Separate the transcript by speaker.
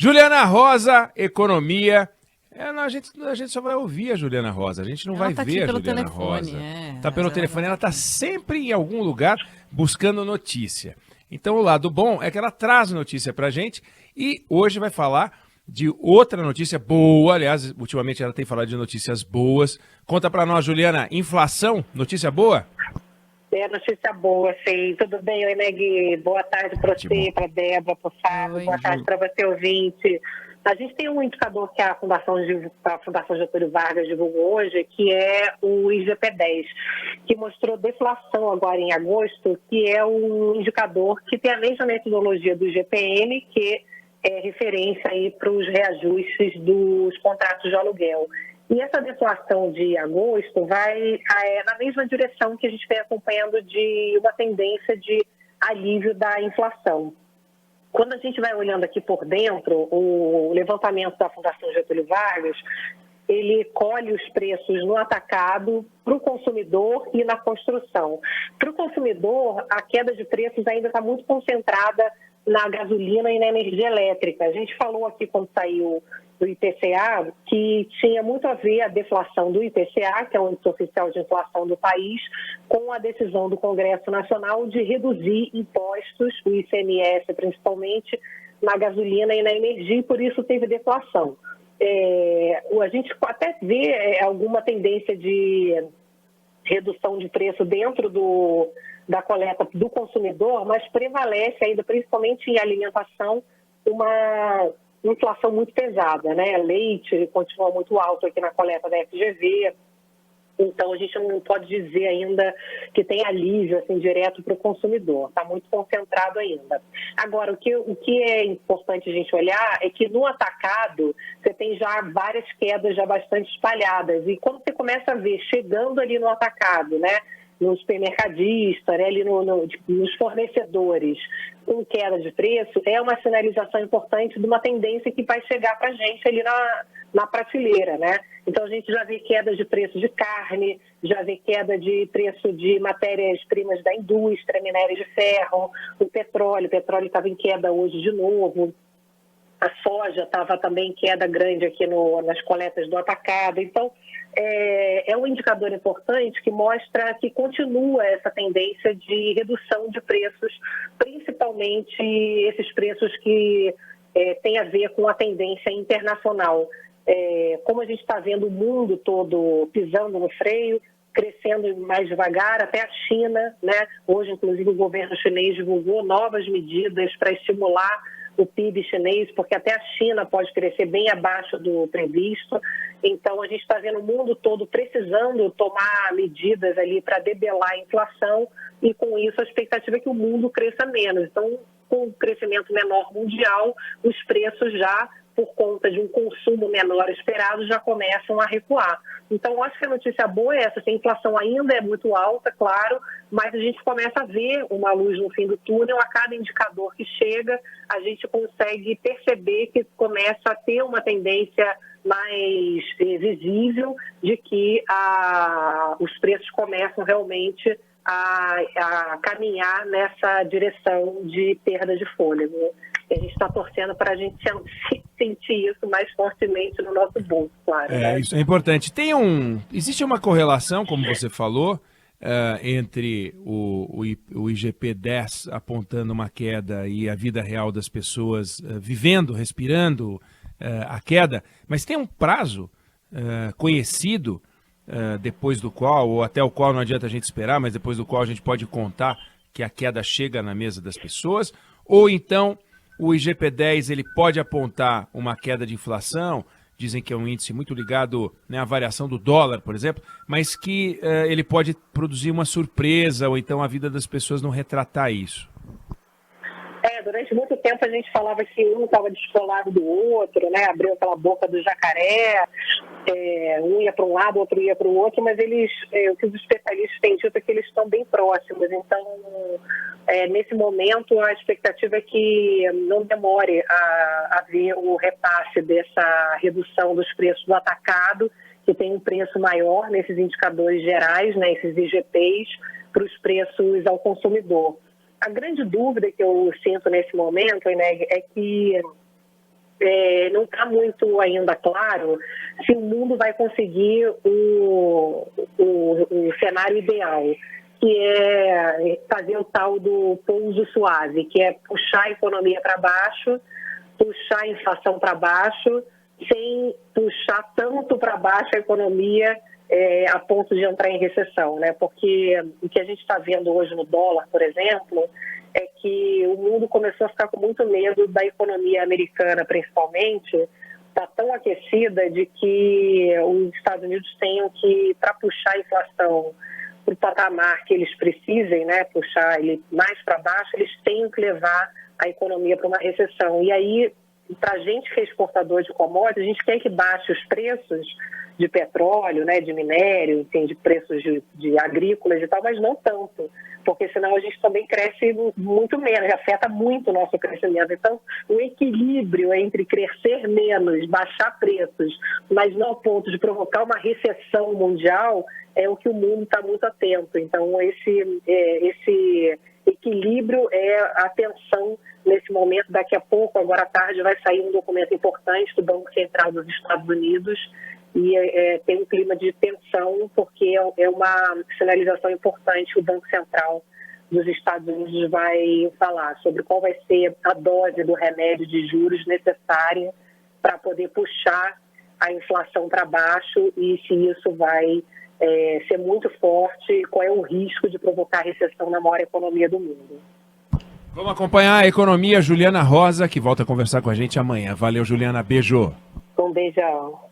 Speaker 1: Juliana Rosa, economia. A gente só vai ouvir a Juliana Rosa, a gente não vai
Speaker 2: tá
Speaker 1: ver a
Speaker 2: pelo
Speaker 1: Juliana
Speaker 2: telefone,
Speaker 1: Rosa. Tá pelo telefone, ela tá sempre em algum lugar buscando notícia. Então o lado bom é que ela traz notícia pra gente e hoje vai falar de outra notícia boa, aliás, ultimamente ela tem falado de notícias boas. Conta pra nós, Juliana, inflação, notícia boa?
Speaker 3: É notícia boa, sim. Tudo bem, Eneg? Boa tarde para você, para a Débora, para o Fábio.
Speaker 2: Oi.
Speaker 3: Boa tarde para você, ouvinte. A gente tem um indicador que a Fundação Getúlio Vargas divulgou hoje, que é o IGP-10, que mostrou deflação agora em agosto, que é um indicador que tem a mesma metodologia do IGPM, que é referência aí para os reajustes dos contratos de aluguel. E essa deflação de agosto vai na mesma direção que a gente vem acompanhando de uma tendência de alívio da inflação. Quando a gente vai olhando aqui por dentro, o levantamento da Fundação Getúlio Vargas, ele colhe os preços no atacado para o consumidor e na construção. Para o consumidor, a queda de preços ainda está muito concentrada na gasolina e na energia elétrica. A gente falou aqui quando saiu do IPCA, que tinha muito a ver a deflação do IPCA, que é o índice oficial de inflação do país, com a decisão do Congresso Nacional de reduzir impostos, o ICMS principalmente, na gasolina e na energia, e por isso teve deflação. A gente até vê alguma tendência de redução de preço dentro da coleta do consumidor, mas prevalece ainda, principalmente em alimentação, uma inflação muito pesada, né? Leite continua muito alto aqui na coleta da FGV, então a gente não pode dizer ainda que tem alívio assim, direto para o consumidor, está muito concentrado ainda. Agora, o que é importante a gente olhar é que no atacado você tem já várias quedas já bastante espalhadas, e quando você começa a ver chegando ali no atacado, né? No supermercadista, né, ali nos fornecedores, com queda de preço, é uma sinalização importante de uma tendência que vai chegar para a gente ali na prateleira, né? Então, a gente já vê queda de preço de carne, já vê queda de preço de matérias-primas da indústria, minério de ferro, o petróleo estava em queda hoje de novo. A soja estava também em queda grande aqui nas coletas do atacado. Então, é um indicador importante que mostra que continua essa tendência de redução de preços, principalmente esses preços que têm a ver com a tendência internacional. Como a gente está vendo o mundo todo pisando no freio, crescendo mais devagar, até a China, né? Hoje, inclusive, o governo chinês divulgou novas medidas para estimular o PIB chinês, porque até a China pode crescer bem abaixo do previsto. Então, a gente está vendo o mundo todo precisando tomar medidas ali para debelar a inflação e, com isso, a expectativa é que o mundo cresça menos. Então, com o crescimento menor mundial, os preços já, por conta de um consumo menor esperado, já começam a recuar. Então, acho que a notícia boa é essa, que a inflação ainda é muito alta, claro, mas a gente começa a ver uma luz no fim do túnel. A cada indicador que chega, a gente consegue perceber que começa a ter uma tendência mais visível de que os preços começam realmente a caminhar nessa direção de perda de fôlego. A gente está torcendo para a gente sentir isso mais fortemente no nosso bolso, claro. Né?
Speaker 1: Isso é importante. Existe uma correlação, como você falou, entre o IGP-10 apontando uma queda e a vida real das pessoas vivendo, respirando a queda, mas tem um prazo conhecido depois do qual, ou até o qual não adianta a gente esperar, mas depois do qual a gente pode contar que a queda chega na mesa das pessoas, ou então o IGP-10 ele pode apontar uma queda de inflação, dizem que é um índice muito ligado, né, à variação do dólar, por exemplo, mas que ele pode produzir uma surpresa ou então a vida das pessoas não retratar isso.
Speaker 3: Durante muito tempo a gente falava que um estava descolado do outro, né? Abriu aquela boca do jacaré, um ia para um lado, o outro ia para o outro, mas o que os especialistas têm dito é que eles estão bem próximos. Então, nesse momento, a expectativa é que não demore a haver o repasse dessa redução dos preços do atacado, que tem um preço maior nesses indicadores gerais, né, esses IGPs, para os preços ao consumidor. A grande dúvida que eu sinto nesse momento, né, é que não está muito ainda claro se o mundo vai conseguir o cenário ideal, que é fazer o tal do pouso suave, que é puxar a economia para baixo, puxar a inflação para baixo, sem puxar tanto para baixo a economia a ponto de entrar em recessão, né? Porque o que a gente está vendo hoje no dólar, por exemplo, é que o mundo começou a ficar com muito medo da economia americana, principalmente, está tão aquecida de que os Estados Unidos tenham que, para puxar a inflação para o patamar que eles precisem, né, puxar ele mais para baixo, eles têm que levar a economia para uma recessão. E aí, para a gente que é exportador de commodities, a gente quer que baixe os preços de petróleo, né, de minério, enfim, de preços de agrícolas e tal, mas não tanto, porque senão a gente também cresce muito menos, afeta muito o nosso crescimento. Então, o equilíbrio entre crescer menos, baixar preços, mas não ao ponto de provocar uma recessão mundial, é o que o mundo está muito atento. Então, esse equilíbrio é a atenção nesse momento. Daqui a pouco, agora à tarde, vai sair um documento importante do Banco Central dos Estados Unidos e tem um clima de tensão, porque é uma sinalização importante que o Banco Central dos Estados Unidos vai falar sobre qual vai ser a dose do remédio de juros necessária para poder puxar a inflação para baixo e se isso vai ser muito forte e qual é o risco de provocar recessão na maior economia do mundo.
Speaker 1: Vamos acompanhar a economia, Juliana Rosa, que volta a conversar com a gente amanhã. Valeu, Juliana. Beijo.
Speaker 3: Um beijão.